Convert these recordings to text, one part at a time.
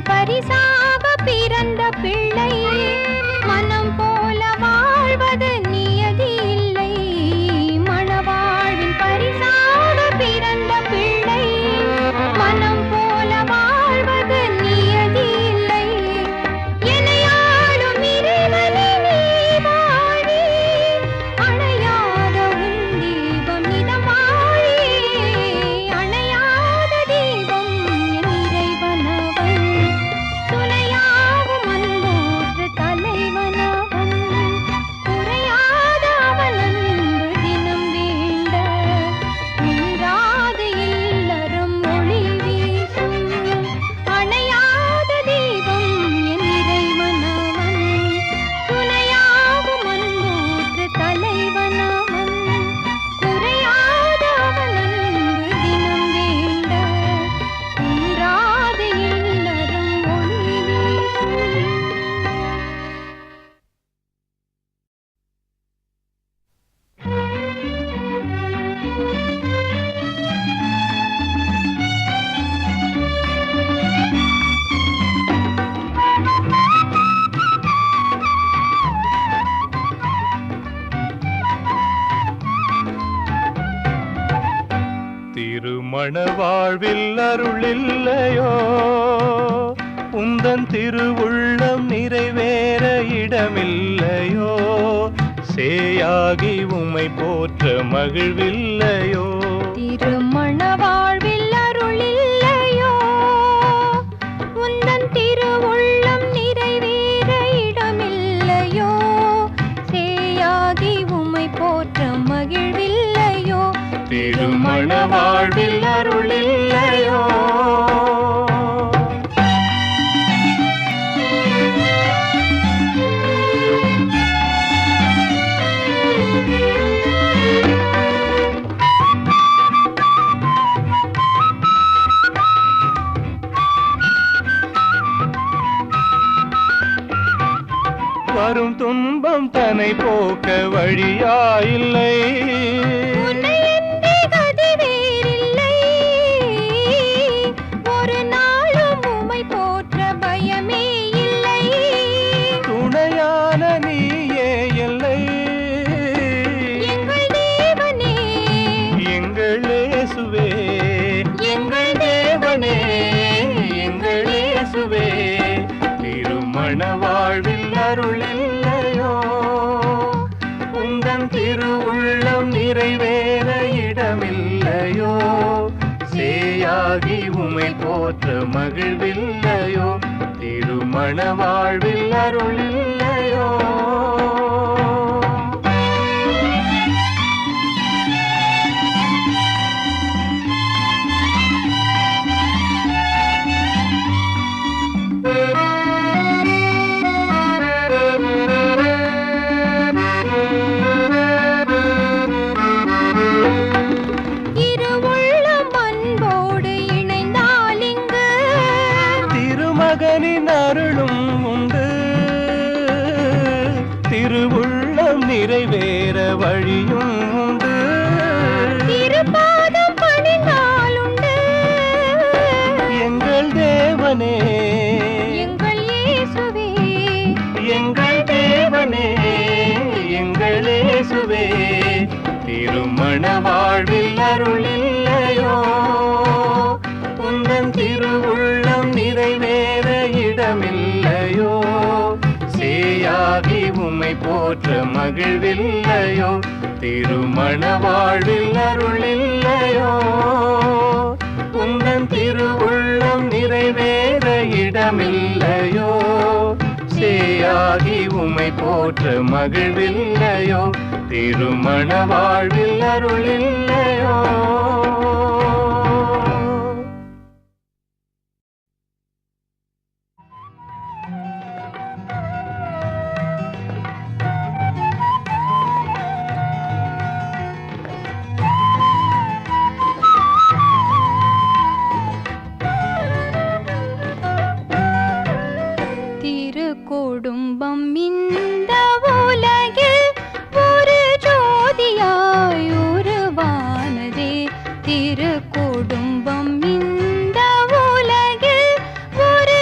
பரிசாக பிறந்த பிள்ளை மனம் போல வாழ்வது நியதி இல்லை. மணவாழ்வின் பரிசாக பிறந்த பிள்ளை மனம் போல வாழ்வது நியதி இல்லை. எனையாளும் இறைவனே நீ வாழி, அணையாத உன் தீபம் நிதமாழி. அணையாத தீபம் என் இறைவனவன், துணையாகும் அன்போற்று தலைவனவன். குறையாத அவன் அன்பு தினம் வேண்ட நின்றாது இல்லறம் ஒளி வீசும். அணையாத தீபம் என் இறைவனவன், துணையாகும் அன்போற்று தலைவனவன். குறையாத அவன் அன்பு தினம் வேண்ட நின்றாது இல்லறம் ஒளி வீசும். திருமண வாழ்வில் அருளில்லையோ, உந்தன் திருவுள்ளம் நிறைவேற இடமில்லையோ. சேயாகி உம்மை போற்ற மகிழ்வில்லையோ. திருமண வாழ்வில் அருளில்லையோ, உந்தன் திருவுள்ளம் நிறைவேற இடமில்லையோ. சேயாகி உம்மை போற்ற மகிழ்வில்லையோ. திருமண வாழ்வில் அருளில்லையோ. வரும் துன்பம் தன்னை போக்க வழியாயில்லை. உன்னை எண்ணி கதி வேறில்லை. ஒரு நாளும் உம்மை போற்ற பயமே இல்லை. துணையான நீயே எல்லை. எங்கள் தேவனே, எங்கள் இயேசுவே, எங்கள் தேவனே, எங்கள் இயேசுவே. திருமண வாழ்வில் அருளில்லையோ, உந்தன் திருவுள்ளம் நிறைவேற இடமில்லையோ. சேயாகி உம்மை போற்ற மகிழ்வில்லையோ. திருமண வாழ்வில் அருளில்லையோ. இருவுள்ளம் அன்போடு இணைந்தால் இங்கு திருமகனின் அருளும் உண்டு. திருவுள்ளம் நிறைவேற வழியும் உண்டு. திருப்பாதம் பணிந்தால் உண்டு. எங்கள் தேவனே, எங்கள் இயேசுவே, எங்கள் தேவனே, எங்கள் இயேசுவே. திருமண வாழ்வில் அருளில்லையோ, உந்தன் திருவுள்ளம் நிறைவேற இடமில்லையோ. சேயாகி உம்மை போற்ற மகிழ்வில்லையோ. திருமண வாழ்வில் அருளில்லையோ, உந்தன் திருவுள்ளம் நிறைவேற இடமில்லையோ. சேயாகி உம்மை போற்ற மகிழ்வில்லையோ. திருமண வாழ்வில் அருளில்லையோ. திருக்குடும்பம் இந்த உலகில் ஒரு ஜோதியாய் உருவானதே. திருக்குடும்பம் இந்த உலகில் ஒரு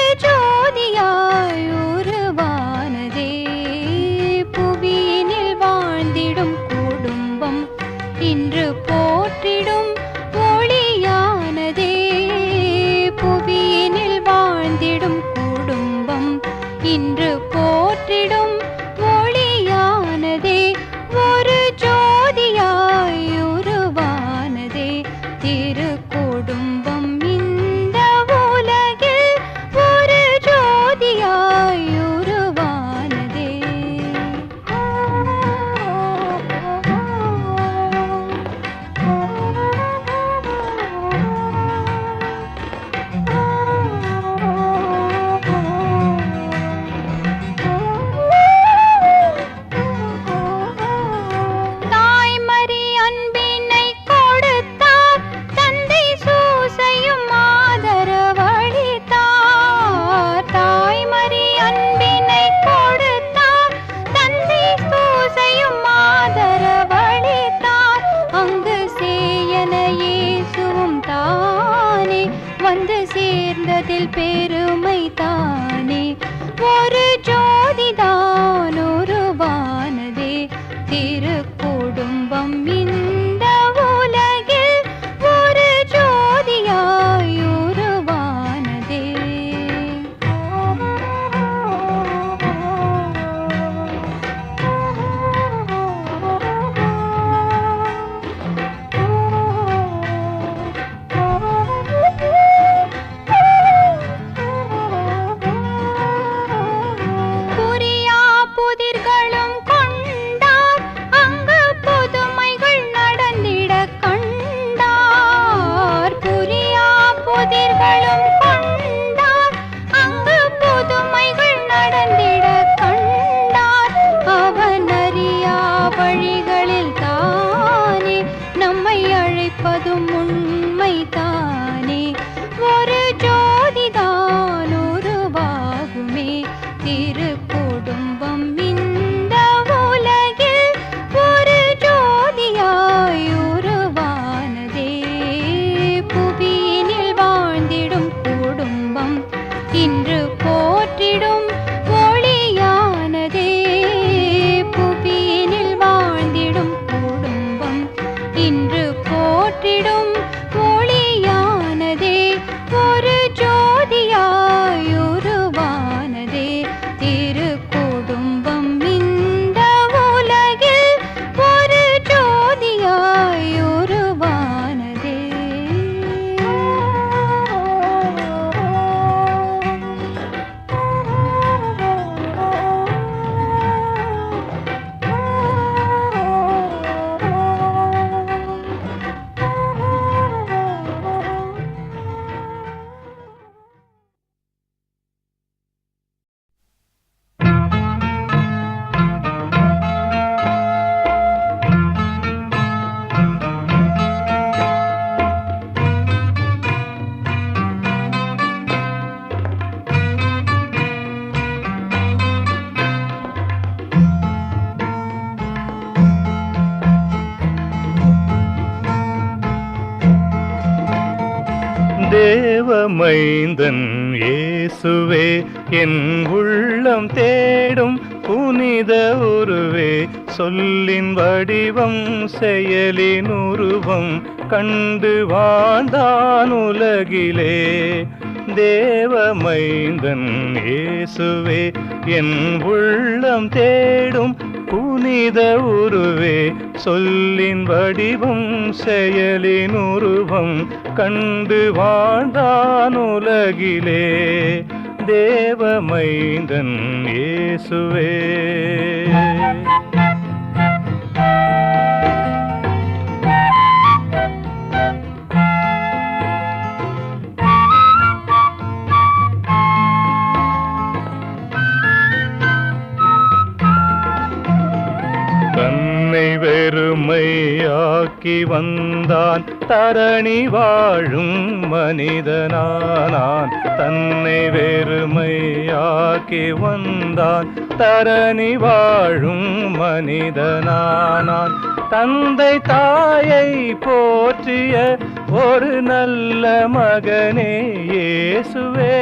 போற்றிடும் ஒளியானதே புவியினில் வாழ்ந்திடும் குடும்பம் இன்று போற்றிடும் ஒளியானதே ஒரு ஜோதியாய் உருவானதே திரு குடும்பம் இந்த உலகில் ஒரு ஜோதியாய் உருவானதே. தேவமைந்தன் இயேசுவே என் உள்ளம் தேடும் புனித உருவே சொல்லின் வடிவம் செயலின் உருவம் கண்டு வாழ்ந்தான் உலகிலே. தேவமைந்தன் இயேசுவே என் உள்ளம் தேடும் புனித உருவே சொல்லின் வடிவம் செயலின் உருவம் கண்டு வாழ்ந்தான் உலகிலே. தேவமைந்தன் இயேசுவே. தன்னை வெறுமையாக்கி வந்தான் தரணி வாழும் மனிதனானான். தன்னை வெறுமையாக்கி வந்தான் தரணி வாழும் மனிதனானான். தந்தை தாயை போற்றிய ஒரு நல்ல மகனே இயேசுவே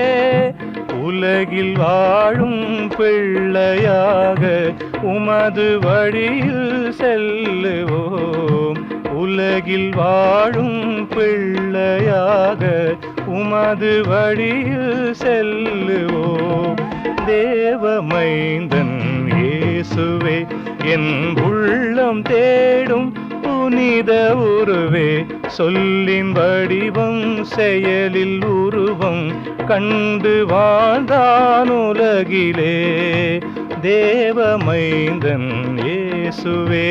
உலகில் வாழும் பிள்ளையாக உமது வழியில் செல்லுவோம். உலகில் வாழும் பிள்ளையாக உமது வழியில் செல்லுவோம். தேவமைந்தன் இயேசுவே என் உள்ளம் தேடும் புனித உருவே சொல்லின் வடிவம் செயலில் உருவம் கண்டு வாழ்ந்தான் உலகிலே. தேவமைந்தன் இயேசுவே.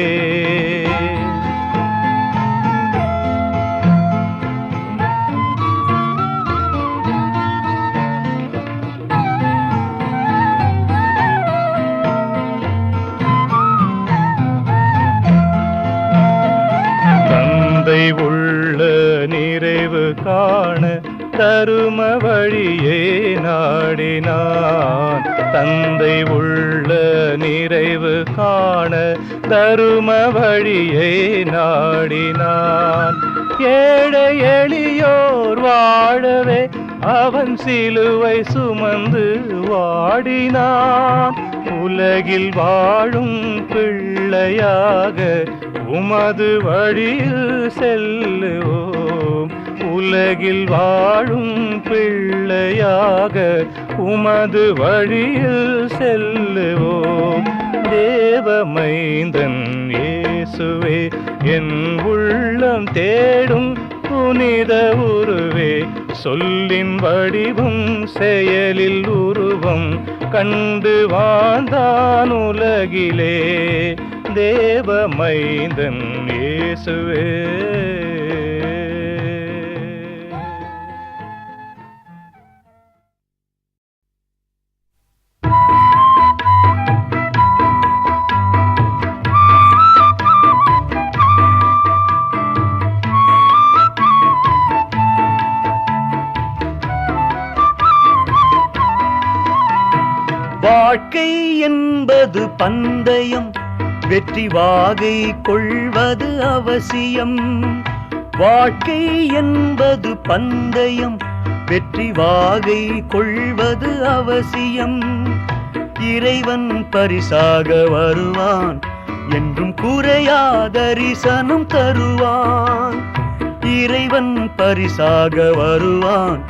தந்தை உள்ள நிறைவு காண தரும வழியே நாடினான். தந்தை உள்ள நிறைவு காண தரும வழியை நாடினான். ஏழை எளியோர் வாழவே அவன் சிலுவை சுமந்து வாடினான். உலகில் வாழும் பிள்ளையாக உமது வழியில் செல்லுவோம். உலகில் வாழும் பிள்ளையாக உமது வழியில் செல்லுவோம். தேவமைந்தன் இயேசுவே என் உள்ளம் தேடும் புனித உருவே சொல்லின் வடிவம் செயலில் உருவம் கண்டு வாழ்ந்தான் உலகிலே. தேவமைந்தன் இயேசுவே. வாழ்க்கை என்பது பந்தயம், வெற்றி வாகை கொள்வது அவசியம். வாழ்க்கை என்பது பந்தயம், வெற்றி வாகை கொள்வது அவசியம். இறைவன் பரிசாக வருவான், என்றும் குறையா தரிசனம் தருவான். இறைவன் பரிசாக வருவான்,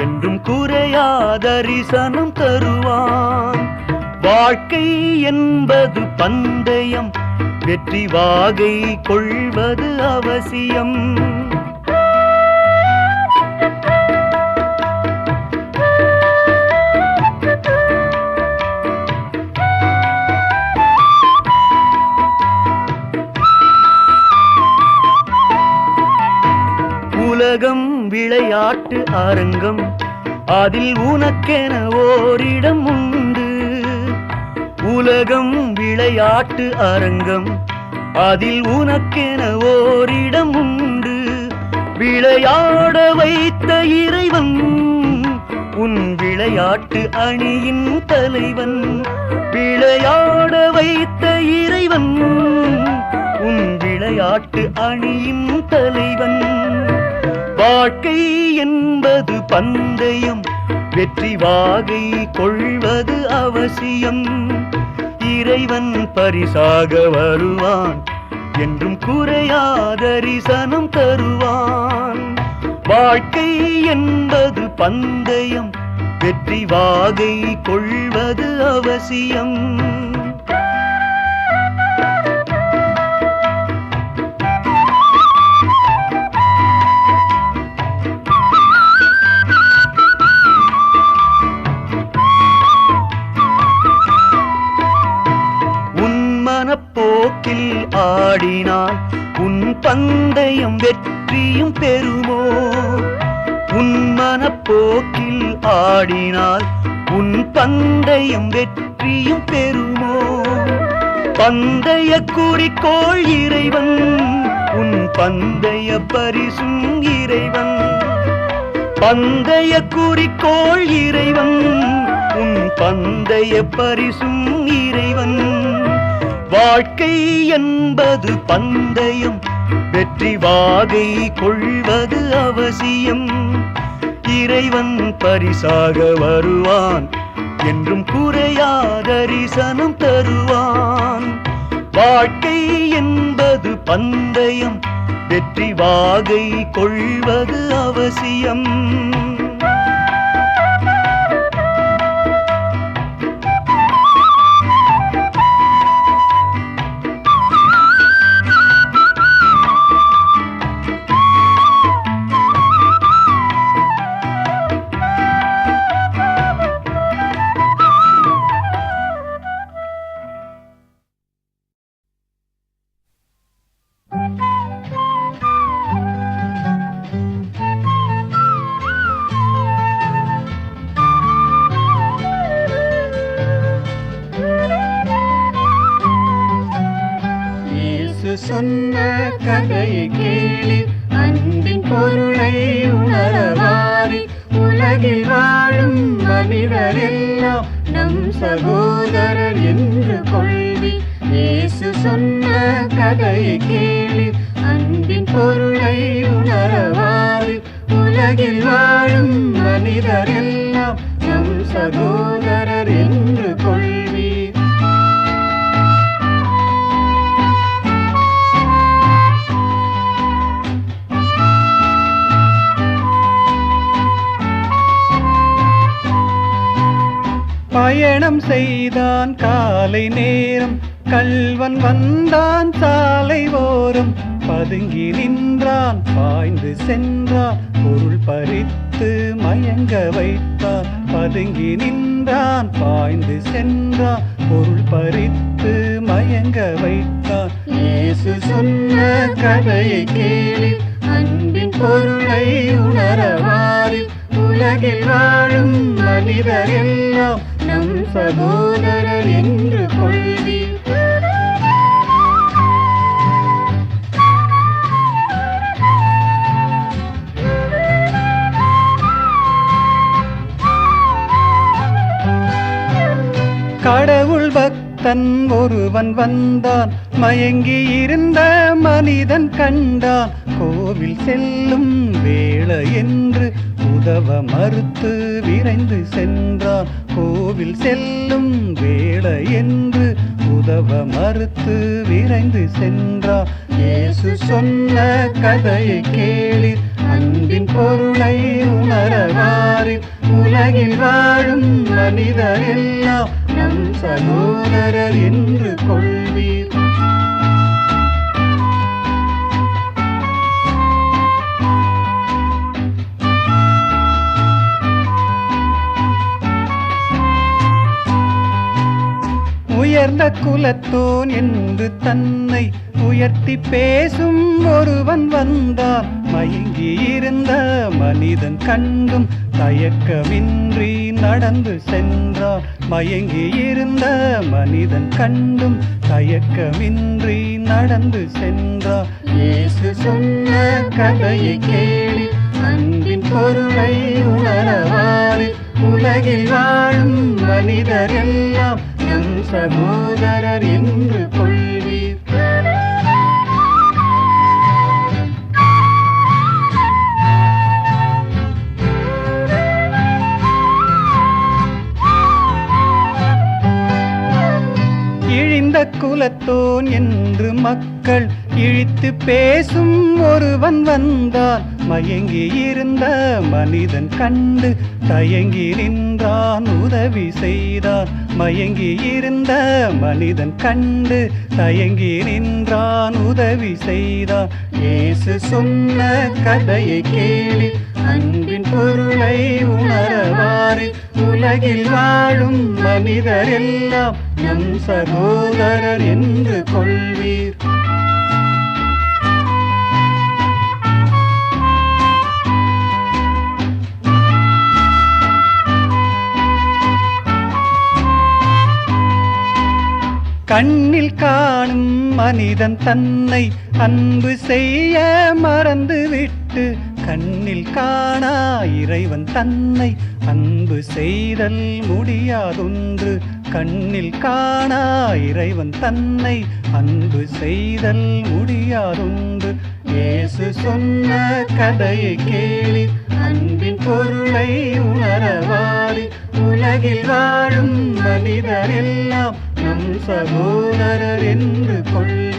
என்றும் குறையா தரிசனம் தருவான். வாழ்க்கை என்பது பந்தயம், வெற்றி வாகை கொள்வது அவசியம். உலகம் விளையாட்டு அரங்கம், அதில் உனக்கென ஓரிடம் உண்டு. உலகம் விளையாட்டு அரங்கம், அதில் உனக்கென ஓரிடம் உண்டு. விளையாட வைத்த இறைவன் உன் விளையாட்டு அணியின் தலைவன். விளையாட வைத்த இறைவன் உன் விளையாட்டு அணியின் தலைவன். வாழ்க்கை என்பது பந்தயம், வெற்றி வாகை கொள்வது அவசியம். இறைவன் பரிசாக வருவான், என்றும் குறையா தரிசனம் தருவான். வாழ்க்கை என்பது பந்தயம், வெற்றி வாகை கொள்வது அவசியம். போக்கில் ஆடினால் உன் பந்தயம் வெற்றியும் பெறுமோ. உன் மனப்போக்கில் ஆடினால் உன் பந்தயம் வெற்றியும் பெறுமோ. பந்தய குறிக்கோள் இறைவன், உன் பந்தய பரிசும் இறைவன். பந்தய குறிக்கோள் இறைவன், உன் பந்தய பரிசும் இறைவன். வாழ்க்கை என்பது பந்தயம், வெற்றி வாகை கொள்வது அவசியம். இறைவன் பரிசாக வருவான், என்றும் குறையா தரிசனம் தருவான். வாழ்க்கை என்பது பந்தயம், வெற்றி வாகை கொள்வது அவசியம். சொன்ன கதையை கேளி, அன்பின் பொருளை உணரவாரி. உலகில் வாழும் மனிதரெல்லாம் நம் சகோதரர் என்று கொள்வி. இயேசு சொன்ன கதையை கேளி, அன்பின் பொருளை உணரவாரி. உலகில் வாழும் மனிதரெல்லாம் நம் சகோதரர் என்று கொள்வி. பயணம் செய்தான் காலை நேரம், கள்வன் வந்தான் சாலை ஓரம். பதுங்கி நின்றான், பாய்ந்து சென்றான், பொருள் பறித்து மயங்க வைத்தான். பதுங்கி நின்றான், பாய்ந்து சென்றான், பொருள் பறித்து மயங்க வைத்தான். இயேசு சொன்ன கதையை கேளி, அன்பின் பொருளை உணரவாரி. உலகில் வாழும் மனிதரெல்லாம் நம் சகோதரர் என்று கொள்வி. கடவுள் பக்தன் ஒருவன் வந்தான், மயங்கி இருந்த மனிதன் கண்டான். கோவில் செல்லும் வேளை என்று உதவ மறுத்து விரைந்து சென்றார். கோவில் செல்லும் வேளை என்று உதவ மறுத்து விரைந்து சென்றார். இயேசு சொன்ன கதையை கேளீர், அன்பின் பொருளை உணரவாரில். உலகில் வாழும் மனிதர் எல்லாம் நம் சகோதரர் என்று கொள்வீர். உயர்ந்த குலத்தோன் என்று தன்னை உயர்த்தி பேசும் ஒருவன் வந்தார். மயங்கி இருந்த மனிதன் கண்டும் தயக்கமின்றி நடந்து சென்றார். மயங்கி இருந்த மனிதன் கண்டும் தயக்கமின்றி நடந்து சென்றார். இயேசு சொன்ன கதையை கேளி, அன்பின் பொருளை உணரவாரில். உலகில் வாழும் மனிதர் எல்லாம் நம் சகோதரர் என்று கொள்வீர். இழிந்த குலத்தோன் என்று மக்கள் இழித்து பேசும் ஒருவன் வந்தார். மயங்கி இருந்த மனிதன் கண்டு தயங்கி நின்றான், உதவி செய்தார். மயங்கி இருந்த மனிதன் கண்டு தயங்கி நின்றான், உதவி செய்தார். இயேசு சொன்ன கதையை கேளி, அன்பின் பொருளை உணரவாரில். உலகில் வாழும் மனிதர் எல்லாம் நம் சகோதரர் என்று கொள்வீர். கண்ணில் காணும் மனிதன் தன்னை அன்பு செய்ய மறந்துவிட்டு, கண்ணில் காணா இறைவன் தன்னை அன்பு செய்தல் முடியாதொன்று. கண்ணில் காணா இறைவன் தன்னை அன்பு செய்தல் முடியாதொன்று. இயேசு சொன்ன கதையை கேளி, அன்பின் பொருளை உணரவாரி. உலகில் வாழும் மனிதர் எல்லாம் நம் சகோதரர் என்று கொள்வீர்.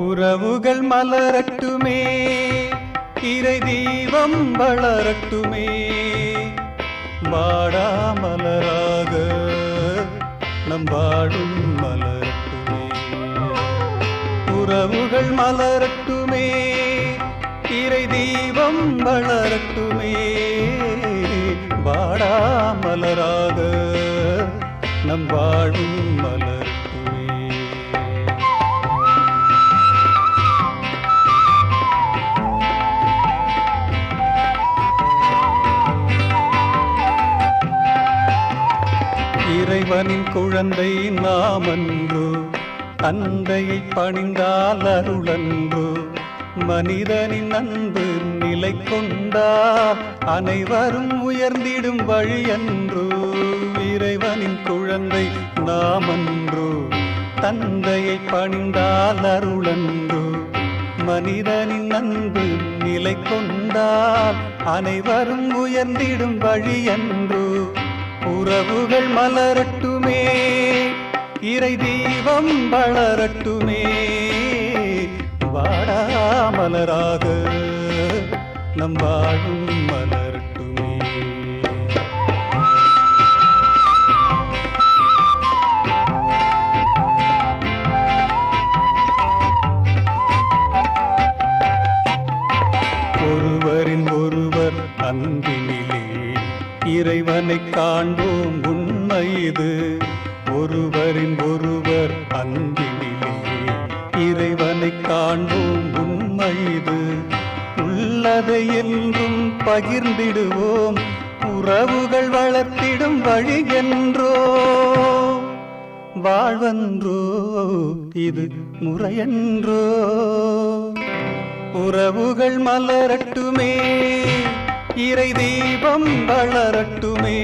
உறவுகள் மலரட்டுமே, இறை தீபம் வளரட்டுமே. வாடா மலராக நம் வாழும் மலரட்டுமே. உறவுகள் மலரட்டுமே, இறை தீபம் வளரட்டுமே. வாடா மலராக நம் வாழும் மலரட்டுமே. இறைவனின் குழந்தை நாமன்றோ, தந்தையை பணிந்தால் அருளன்றோ. மனிதனின் அன்பு நிலை கொண்டால் அனைவரும் உயர்ந்திடும் வழியன்றோ. இறைவனின் குழந்தை நாமன்றோ, தந்தையை பணிந்தால் அருளன்றோ. மனிதனின் அன்பு நிலை கொண்டால் அனைவரும் உயர்ந்திடும் வழியன்றோ. உறவுகள் மலரட்டுமே, இறை தீபம் வளரட்டுமே. வாடா மலராக நம் வாழும் மலரட்டுமே. ஒருவரின் ஒருவர் அன்பினிலே இறைவனை காண்போம், உண்மை இது. ஒருவரின் ஒருவர் அன்பினிலே இறைவனை காண்போம், உண்மை இது. உள்ளதை என்றும் பகிர்ந்திடுவோம் உறவுகள் வளர்த்திடும் வழி என்றோ வாழ்வன்றோ இது முறையன்றோ உறவுகள் மலரட்டுமே இறை தீபம் வளரட்டுமே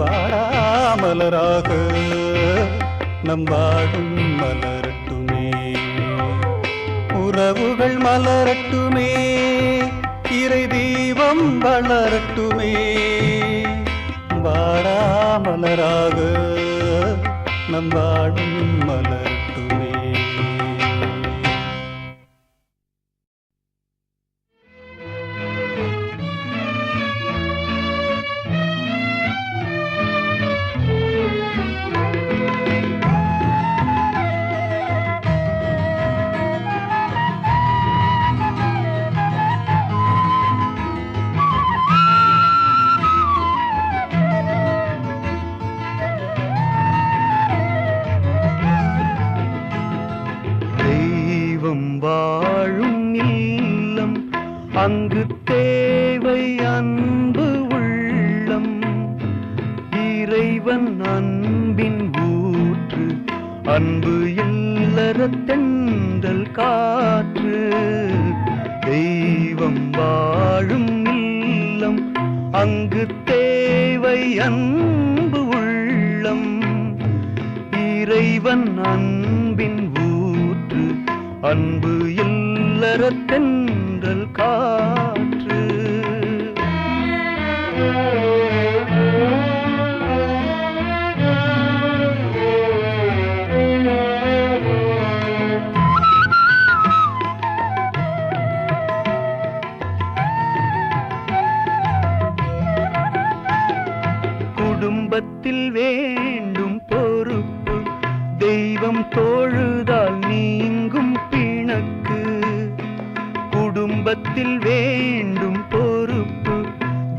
வாடாமலராக நம் வாழும் மலரட்டுமே உறவுகள் மலரட்டுமே இறை தீபம் வளரட்டுமே வாடாமலராக நம் வாழும் மலரட்டுமே. வாழும் இல்லம் அங்கு தேவை அன்பு உள்ளம் இறைவன் அன்பின் ஊற்று அன்பு இல்லற தென்றல் காற்று தெய்வம் வாழும் இல்லம் அங்கு தேவை அன்பு உள்ளம் இறைவன் அன்பின் ஊற்று அன்பு இல்லற தென்றல் காற்று குடும்பத்தில் வேண்டும் பொறுப்பு தெய்வம் தொழுதால் நீங்கும் பிணக்கு குடும்பத்தில் வேண்டும் பொறுப்பு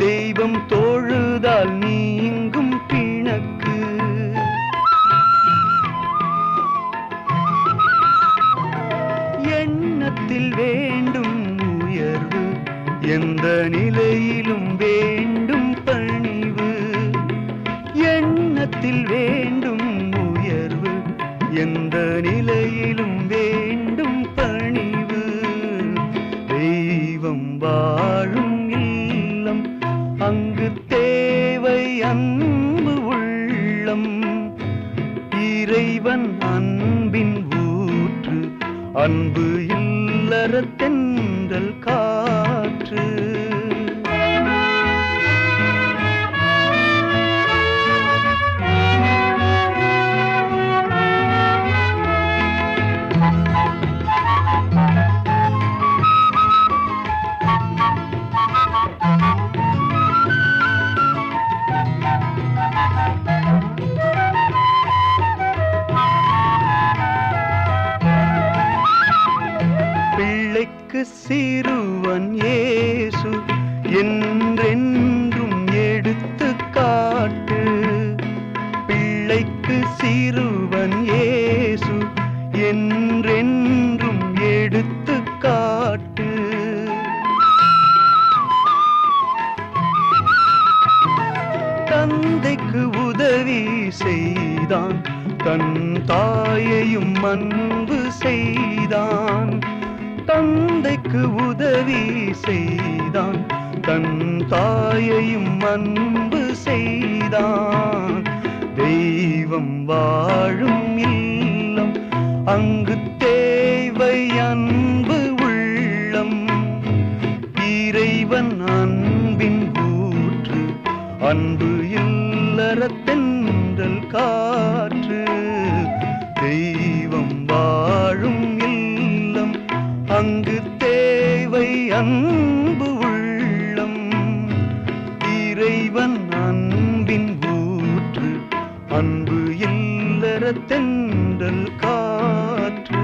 தெய்வம் தொழுதால் நீங்கும் பிணக்கு எண்ணத்தில் வேண்டும் உயர்வு எந்த நிலையிலும் வேண்டும் பணிவு எண்ணத்தில் வேண்டும் உயர்வு எந்த நிலையிலும் வேண்டும் பணிவு தெய்வம் வாழும் இல்லம் அங்கு தேவை அன்பு உள்ளம் இறைவன் அன்பின் ஊற்று அன்பு இல்லற தென்றல் காற்று பிள்ளைக்கு சிறுவன் இயேசு என்றென்றும் எடுத்து காட்டு பிள்ளைக்கு சிறுவன் இயேசு என்றென்றும் எடுத்து காட்டு தந்தைக்கு உதவி செய்தான் தன் தாயையும் அன்பு செய்தான் தந்தைக்கு உதவி செய்தான் தன் தாயையும் அன்பு செய்தான் தெய்வம் வாழும் இல்லம் அங்கு தேவை அன்பு உள்ளம் இறைவன் அன்பின் ஊற்று அன்பு இல்லற தென்றல் காற்று தெய்வம் வாழும் இல்லம் அங்கு தேவை அன்பு உள்ளம் இறைவன் அன்பின் ஊற்று அன்பு இல்லற தென்றல் காற்று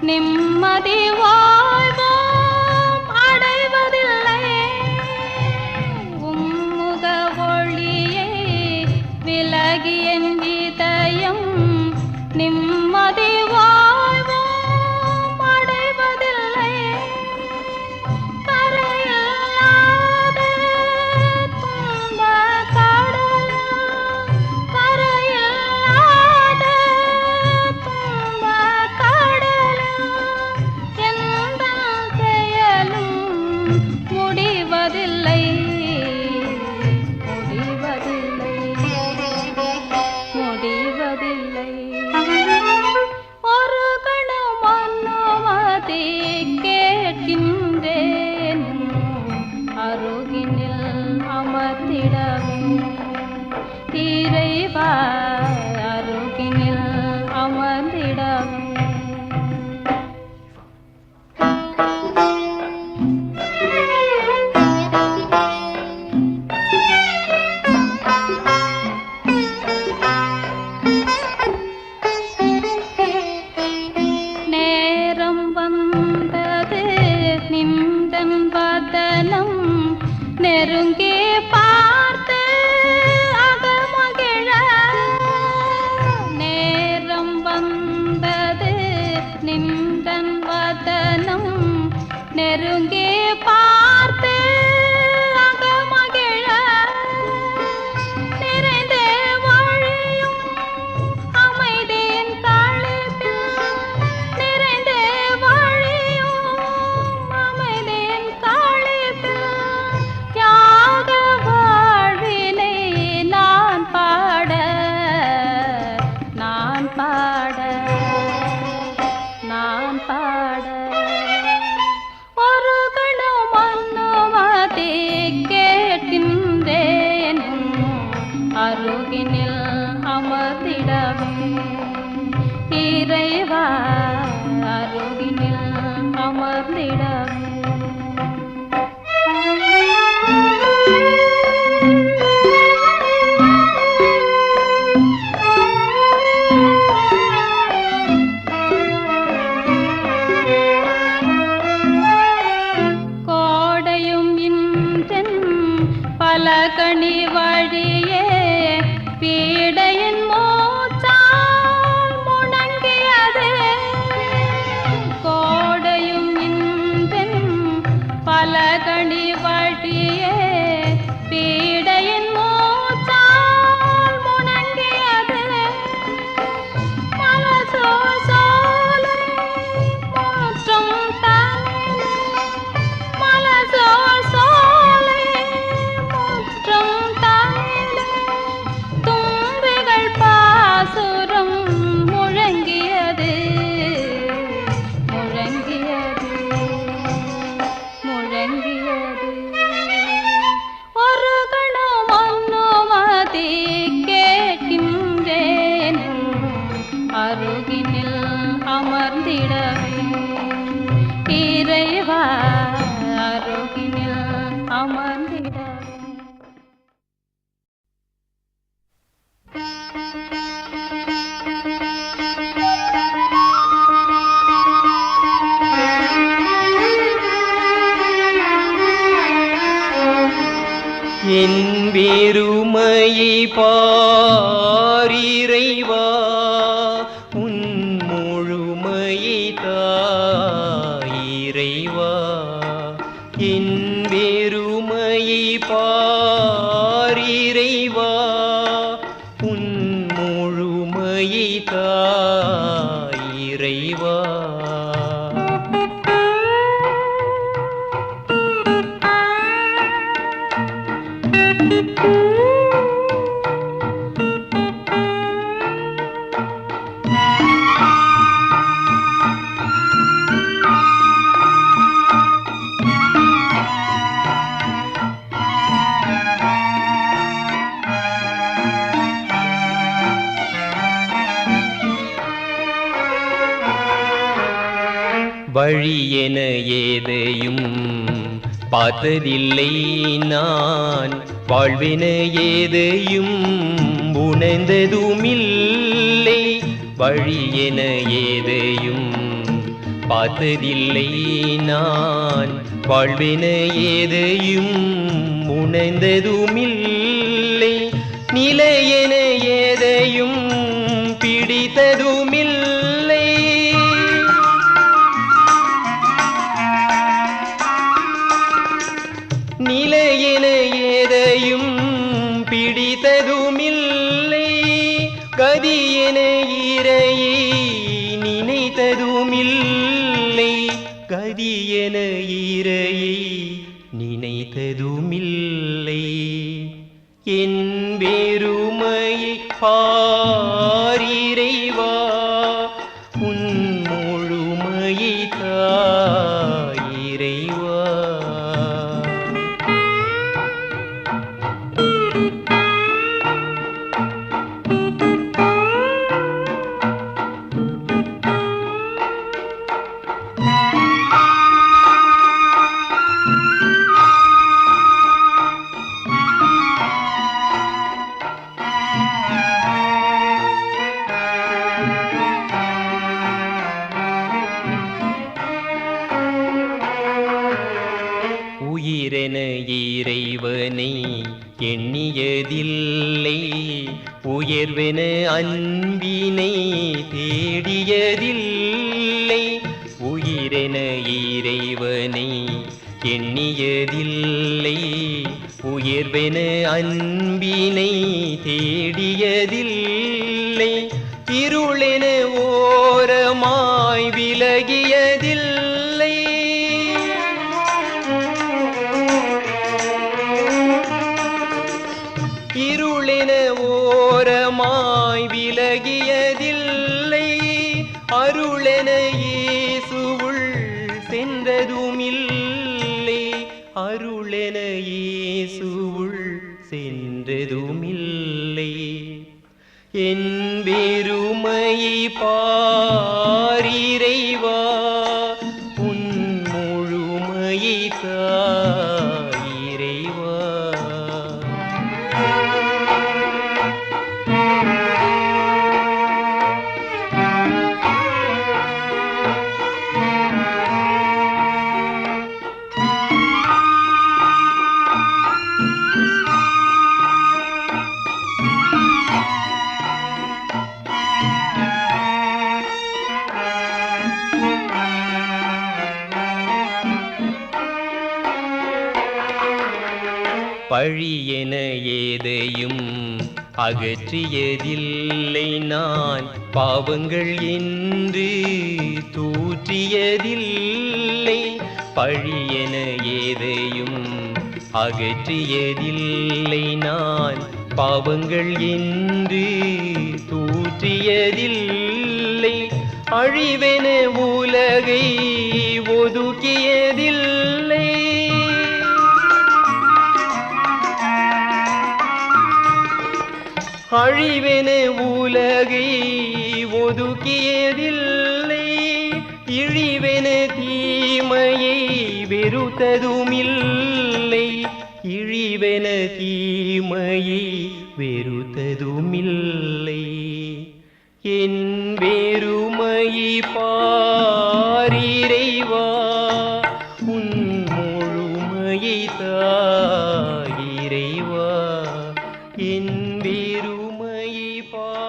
நிம்மதி வாழ்வோம் அடைவதில்லை. உம்முக ஒளியை விலகி என் இதயம் நிம்மதி வாழ்வோம் அடைவதில்லை. கரையில்லாத துன்ப கடல், கரையில்லாத துன்ப கடல், எந்த செயலும் முடிவதில்லை, முடிவதில்லை, முடிவதில்லை. ஒரு கணம் அனுமதி கேட்கின்றேன், அருகினில் அமர்ந்திடவே இறைவா, அருகினில் அமர்ந்திடவே. நேரம் வந்தது நின்றன் வதனம் நெருங்கி பார்த்து அகமகிழ. நேரம் வந்தது நின்றன் வதனம் நெருங்கி பார்த்து அகமகிழ. நிறைந்தே வழியும் அமைதியின் களிப்பில், நிறைந்தே வழியும் அமைதியின் களிப்பில், தியாக வாழ்வினை நான் பாட, நான் பாட, நான் பாட. ஒரு கணம் அனுமதி கேட்கின்றேன், அருகினில் அமர்ந்திடவே இறைவா, அருகினில் அமர்ந்திடவே. கோடையும் இன்றென் பலகணி வழியே பீடையின் மூச்சால் முழங்கியது. கோடையும் இன்றென் பலகணி வழியே பீடையின் மூச்சால் முழங்கியது. மலசோ சோலை முற்றும் தாழ், மலசோ சோலை முற்றும் தாழ், தும்பிகள் பாசுரம் முழங்கியது, முழங்கியது, முழங்கியது. ஒரு கணம் அனுமதி கேட்கின்றேன், அருகினில் அமர்ந்திடவே இறைவா, அருகினில் அமர்ந்திடவே. என் வெறுமையை பாரிறைவா, உன் முழுமையை தாயிறைவா. என் வெறுமையை பாரிறைவா, உன் முழுமையை தாயிறைவா. வழியென ஏதையும் பார்த்ததில்லை நான், வாழ்வென ஏதையும் உணர்ந்ததுமில்லை. வழியென ஏதையும் பார்த்ததில்லை நான் வாழ்வென ஏதையும் உணர்ந்ததுமில்லை நிலையென ஏதையும் பிடித்ததுமில்லை நிலையென ஏதையும் பிடித்ததுமில்லை கதியென இறையை நினைத்ததுமில்லை கதியென இறையை நினைத்ததுமில்லை என் வெறுமையை பாரிறைவா உன் முழுமையை தாயிறைவா உயிரென இறைவனை எண்ணியதில்லை உயர்வென அன்பினை தேடியதில்லை உயிரென இறைவனை எண்ணியதில்லை உயர்வென அன்பினை தேடியதில்லை இருளென ஓரமாய் விலகியதில்லை இருளென ஓரமாய் விலகியதில்லை அருளென இயேசுவுள் சென்றதுமில்லை அருளென இயேசுவுள் சென்றதுமில்லை என் வெறுமையை பாரிறைவா உன் முழுமையை தாயிறைவா பழியென ஏதையும் அகற்றியதில்லை நான் பாவங்கள் என்று தூற்றியதில்லை பழியென ஏதையும் அகற்றியதில்லை நான் பாவங்கள் என்று தூற்றியதில்லை அழிவென உலகை ஒதுக்கியதில்லை அழிவென உலகை ஒதுக்கியதில்லை இழிவென தீமையை வெறுத்ததுமில்லை இழிவென தீமையை வெறுத்ததுமில்லை என் வெறுமையை பாரிறைவா உன் முழுமையை தாயிறைவா என் வெறுமையை பாரிறைவா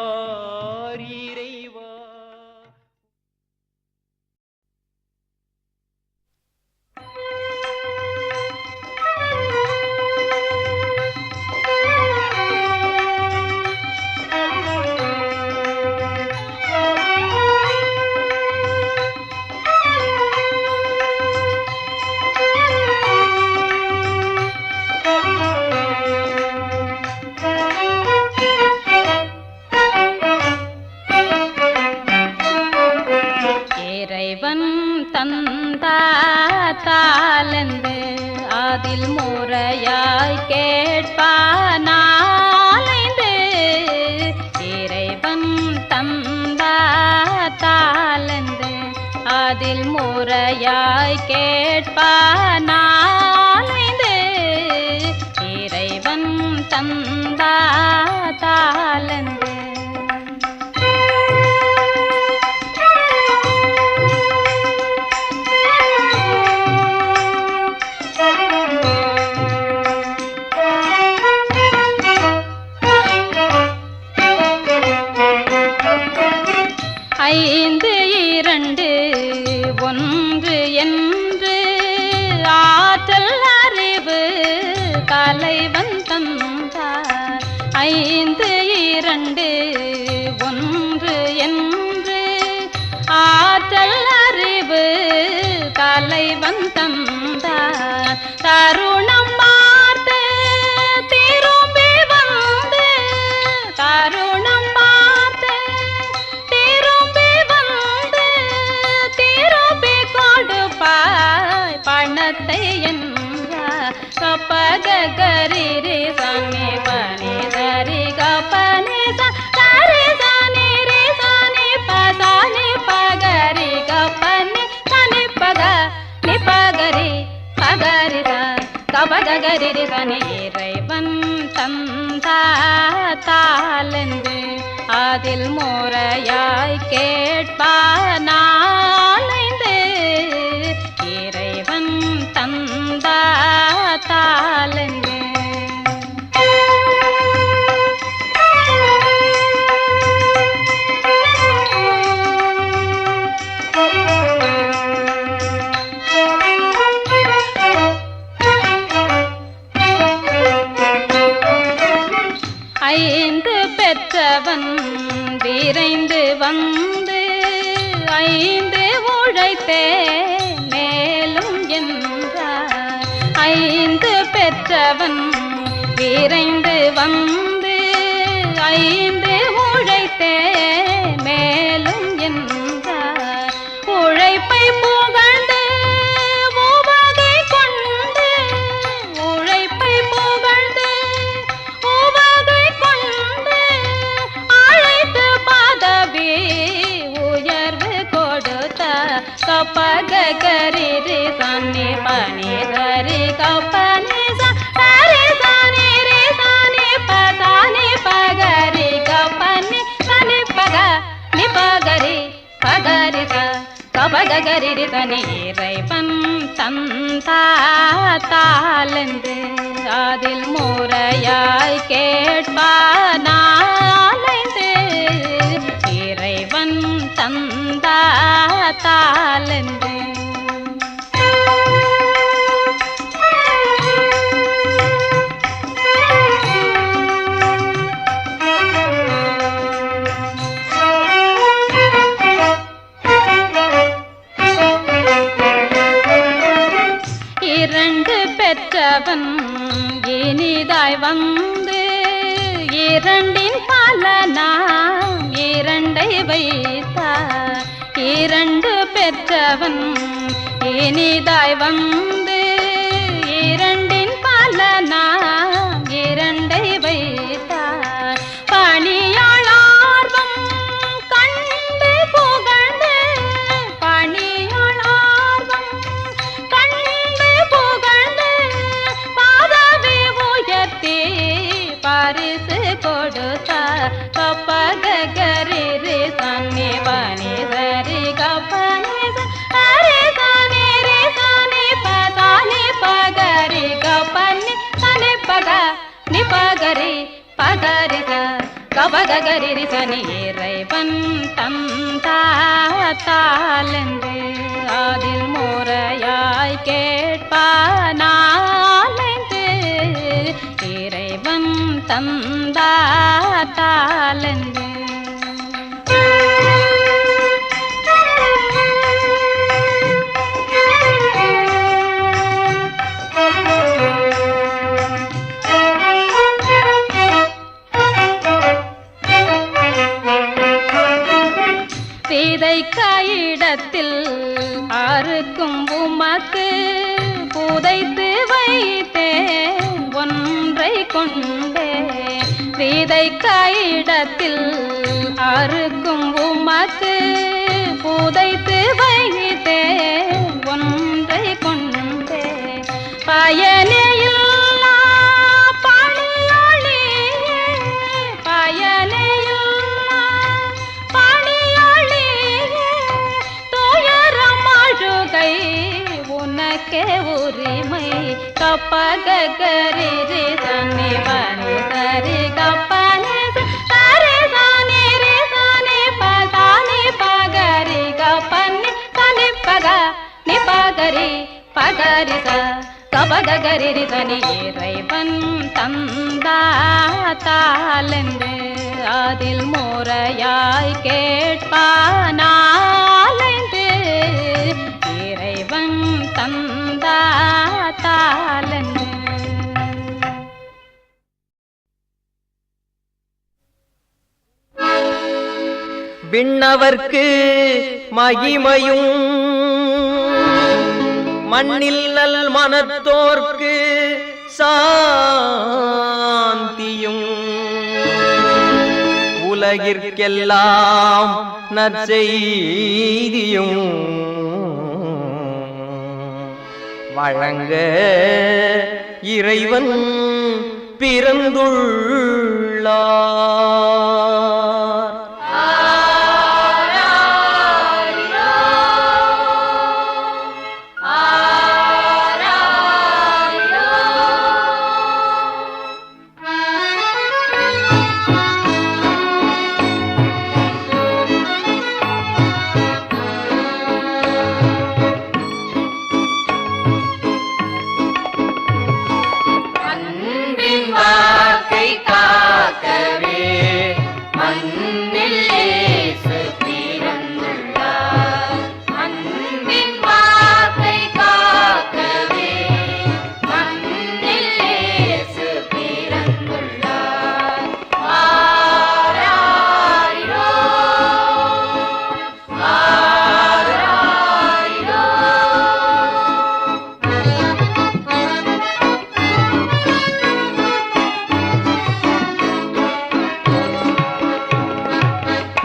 தாளந்து அதில் முறையாய் கேட்பானாலைந்து இறைவன் தந்தா தாளந்து அதில் முறையாய் கேட்பானாலைந்து இறைவன் தந்தா தாளந்து மனத்தை என்றார் கப்பக கரி ரி சனி பனி சரி கப்பனி சரி சனி ரி சனி பசனி பகரி கப்பனி சனி பக நி பகரி பகரி கபக கரி ரி சனி இறைவன் தந்தாலென்று அதில் முறையாய் கேட்பானாலைந்து இறைவன் தந்தாலென்று ஐந்து பெற்றவன் விரைந்து வந்து ஐந்து உழைத்தே மேலும் என்றார் ஐந்து பெற்றவன் விரைந்து வந்து ஐந்து உழைத்தே மேலும் என்றார் உழைப்பை புகழ்ந்து உவகை கொண்டு உழைப்பை புகழ்ந்து உவகை கொண்டு அழைத்து பதவி உயர்வு கொடுத்த கப்பக கரி ரி சனி பனி சரி கப்பனி சரி சனி ரி சனி பசனி பகரி கப்பனி சனி பக நி பகரி பகரி கபக கரி ரி சனி இறைவன் தந்தாலென்று அதில் முறையாய் கேட்பானாலைந்து இறைவன் தந்தாலென்று இரண்டு பெற்றவன் இனிதாய் வந்து இரண்டின் பலனாம் இரண்டை வைத்தார் இரண்டு பெற்றவன் இனிதாய் வந்து இரண்டின் பலனாம் இரண்டை வைத்தார் பணியாளார்வம் கண்டு புகழ்ந்து பணியாளார்வம் கண்டு புகழ்ந்து பதவி உயர்த்தி பரிசு கொடுத்தார் கப்பக கரி ரி சனி பனி சரி கப்பனி சரி சனி ரி சனி பசனி பகரி கப்பனி சனி பக நி பகரி பகரி கபக கரி ரி சனி இறைவன் தந்தாலென்று அதில் முறையாய் கேட்பானாலைந்து இறைவன் தந்தாலென்று விதைக்க இடத்தில் அறுக்கும் உமக்கு புதைத்து வைத்தேன் ஒன்றை கொண்டே விதைக்க இடத்தில் அறுக்கும் உமக்கு புதைத்து வைத்தேன் ஒன்றை கொண்டே பயனையில்லா பணியாளி பயனையில்லா பணியாளி துயரம் அழுகை உனக்கே உரிமை கப்பக கரி ரி சனி பனி சரி கப்பனி சரி சனி ரி சனி பசனி பகரி கப்பனி சனி பக நி பகரி பகரி கபக கரி ரி சனி இறைவன் தந்தாலென்று அதில் முறையாய் கேட்பானாலைந்து இறைவன் தந்தாலென்று விண்ணவர்க்கு மகிமையும் மண்ணில் நல் மனத்தோர்க்கு சாந்தியும் உலகிற்கெல்லாம் நற்செய்தியும் வழங்க இறைவன் பிறந்துள்ளார்.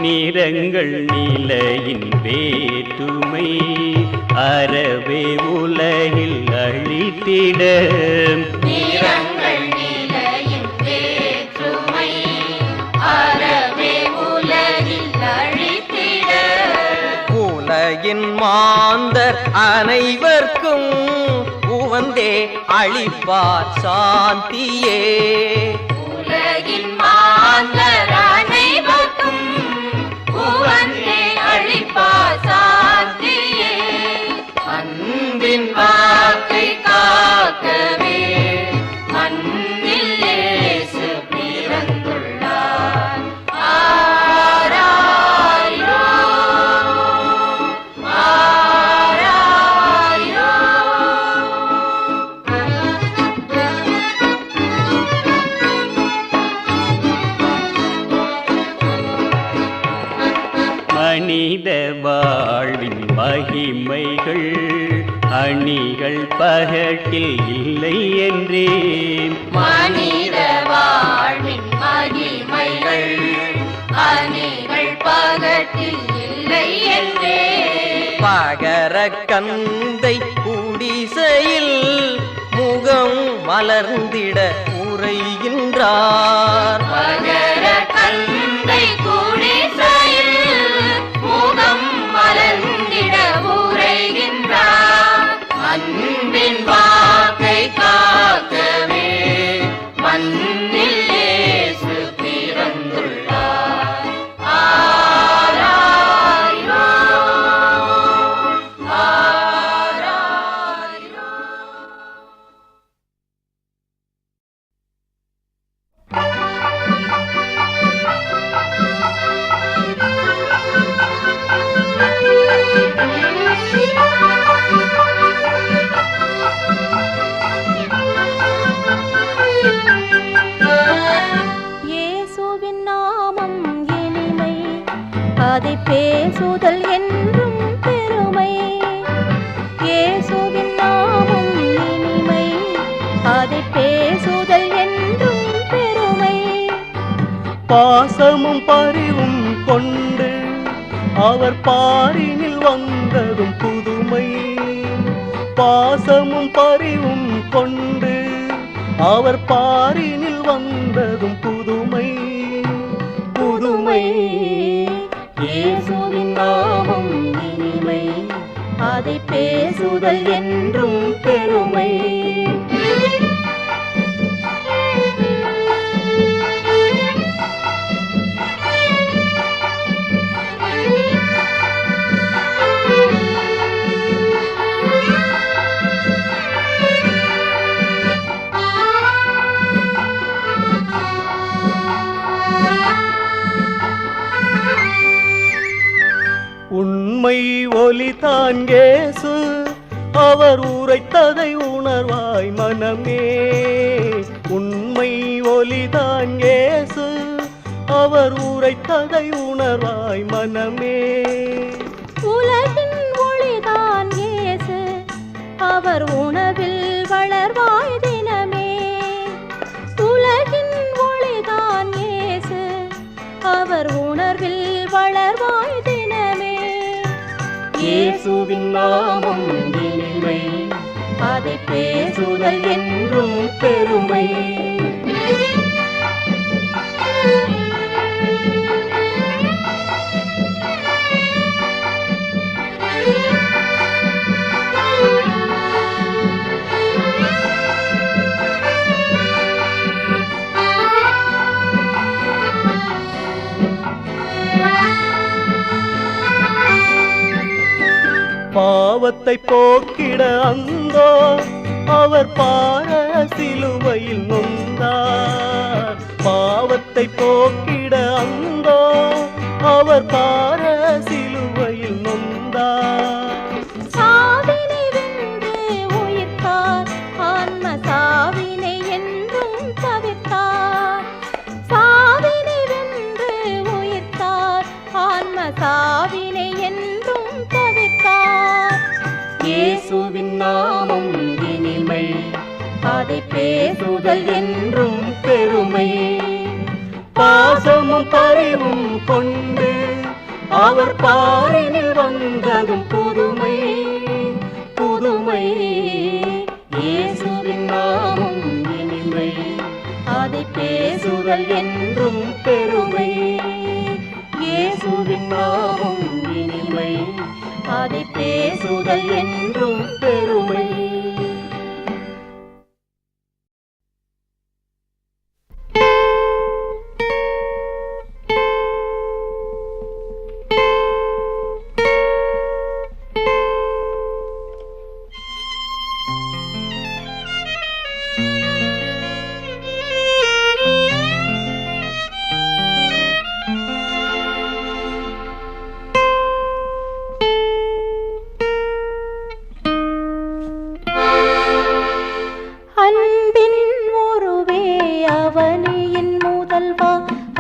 நிறங்கள் நிலையின் வேற்றுமை அறவே உலகில் அழித்திட நிறங்கள் நிலையின் வேற்றுமை அறவே உலகில் அழித்திட உலகின் மாந்தர் அனைவர்க்கும் உவந்தே அளிப்பார் சாந்தியே. உலகின் மாந்தர் அனைவர்க்கும் உவந்தே அளிப்பார் சாந்தியே. அன்பின் வாக்கை காக்கவே மண்ணில் இயேசு பிறந்துள்ளார். ஆராரிரோ ஆராரிரோ. மனித வாழ்வின் மகிமைகள் அணிகள் பகட்டில் இல்லை என்றே. மனித வாழ்வின் மகிமைகள் அணிகள் பகட்டில் இல்லை என்றே. பகர கந்தை குடிசையில் முகம் மலர்ந்திட உரைகின்றார். பகர கந்தை குடிசையில் முகம் மலர்ந்திட உரைகின்றார். அன்பின் வாக்கை காக்கவே மண்ணில் இயேசு பிறந்துள்ளார். ஆராரிரோ ஆராரிரோ. இயேசுவின் நாமம் இனிமை, அதை பேசுதல் என்றும் பெருமை. இயேசுவின் நாமம் இனிமை, அதை பேசுதல் என்றும் பெருமை. பாசமும் பரிவும் கொண்டு அவர் பாரினில் வந்ததும் புதுமை. பாசமும் பரிவும் கொண்டு அவர் பாரினில் வந்ததும் புதுமை. புதுமை இயேசுவின் நாமம் இனிமை, அதை பேசுதல் என்றும் பெருமை. உண்மை ஒலிதான் இயேசு, அவர் உரைத்ததை உணர்வாய் மனமே. உண்மை ஒலிதான் இயேசு, அவர் உரைத்ததை உணர்வாய் மனமே. உலகின் ஒளிதான் இயேசு, அவர் இயேசுவின் நாமம் இனிமை, அதை பேசுதல் என்றும் பெருமை. பாவத்தை போக்கிட அந்தோ அவர் பார சிலுவையில் நொந்தார். பாவத்தை போக்கிட அந்தோ அவர் பார சிலுவையில் நொந்தார். சாவினை வென்று உயிர்த்தார், ஆன்ம சாவினை என்றும் தவிர்த்தார். சாவினை வென்று உயிர்த்தார், ஆன்ம சாவினை என்றும் தவிர்த்தார். இயேசுவின் நாமம் இனிமை, அதை பேசுதல் என்றும் பெருமை. பாசமும் பரிவும் கொண்டு அவர் பாரினில் வந்ததும் புதுமை புதுமை. இயேசுவின் நாமம் இனிமை, அதை பேசுதல் என்றும் பெருமை. இயேசுவின் நாமம் இனிமை, அதை பேசுதல் என்றும் பெருமை.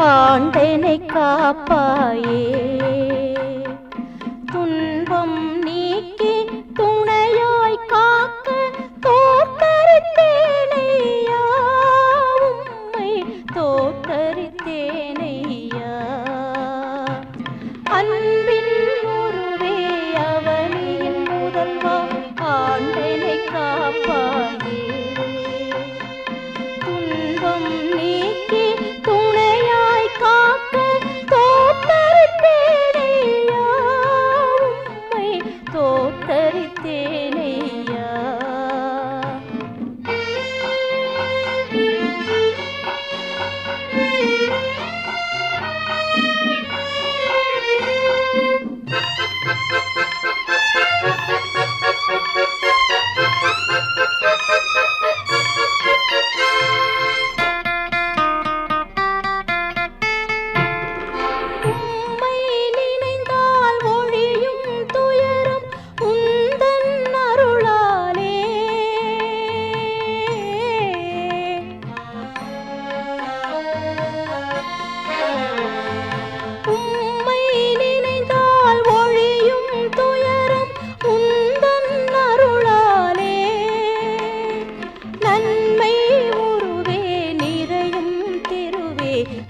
ஆண்டனை காப்பாயே, துன்பம் நீக்கி துணையாய் காக்க தோற்றறித்தேனையா, உம்மை தோற்றறித்தேனையா. அன்பின் உருவே அவனியின் முதல்வா, ஆண்டனை காப்பாயே, துன்பம் நீக்கி துணையாய் காக்க தோற்றறித்தேனையா, உம்மை தோற்றறித்தேனையா.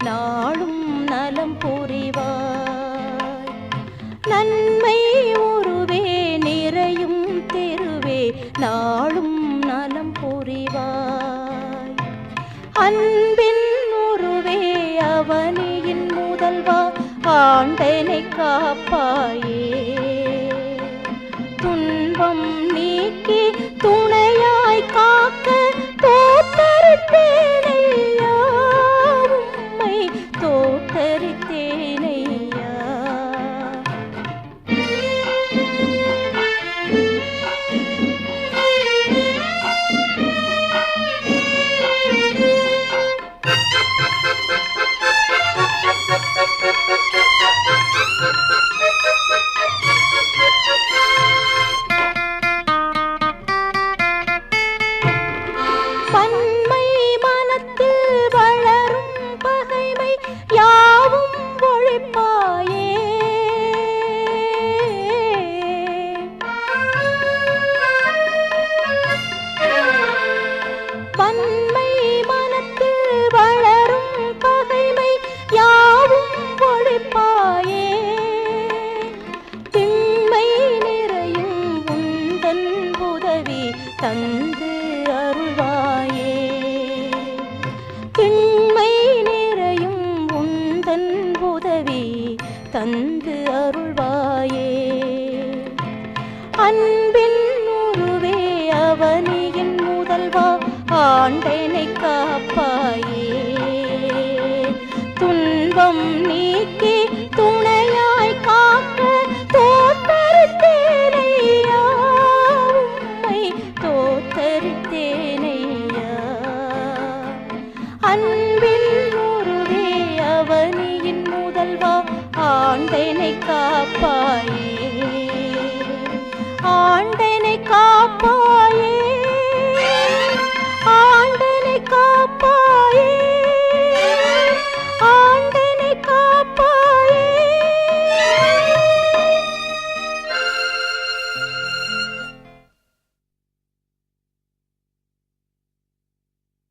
நாளும் நலம் புரிவாய், நன்மை உருவே நிறையும் தெருவே, நாளும் நலம் புரிவாய். அன்பின் உருவே அவனியின் முதல்வா, ஆண்டனை காப்பாயே, துன்பம் நீக்கி துணையாய் காக்க தோற்றறித்தேனையா, உம்மை தோற்றறித்தேனையா. பன்மை மனத்தில் வளரும் பகைமை யாவும் ஒழிப்பாயே, தந்து அருள்வாயே. திண்மை நிறையும் உந்தன் உதவி தந்து அருள்வாயே. அன்பின் உருவே அவனியின் முதல்வா ஆண்டனை காப்பாயே.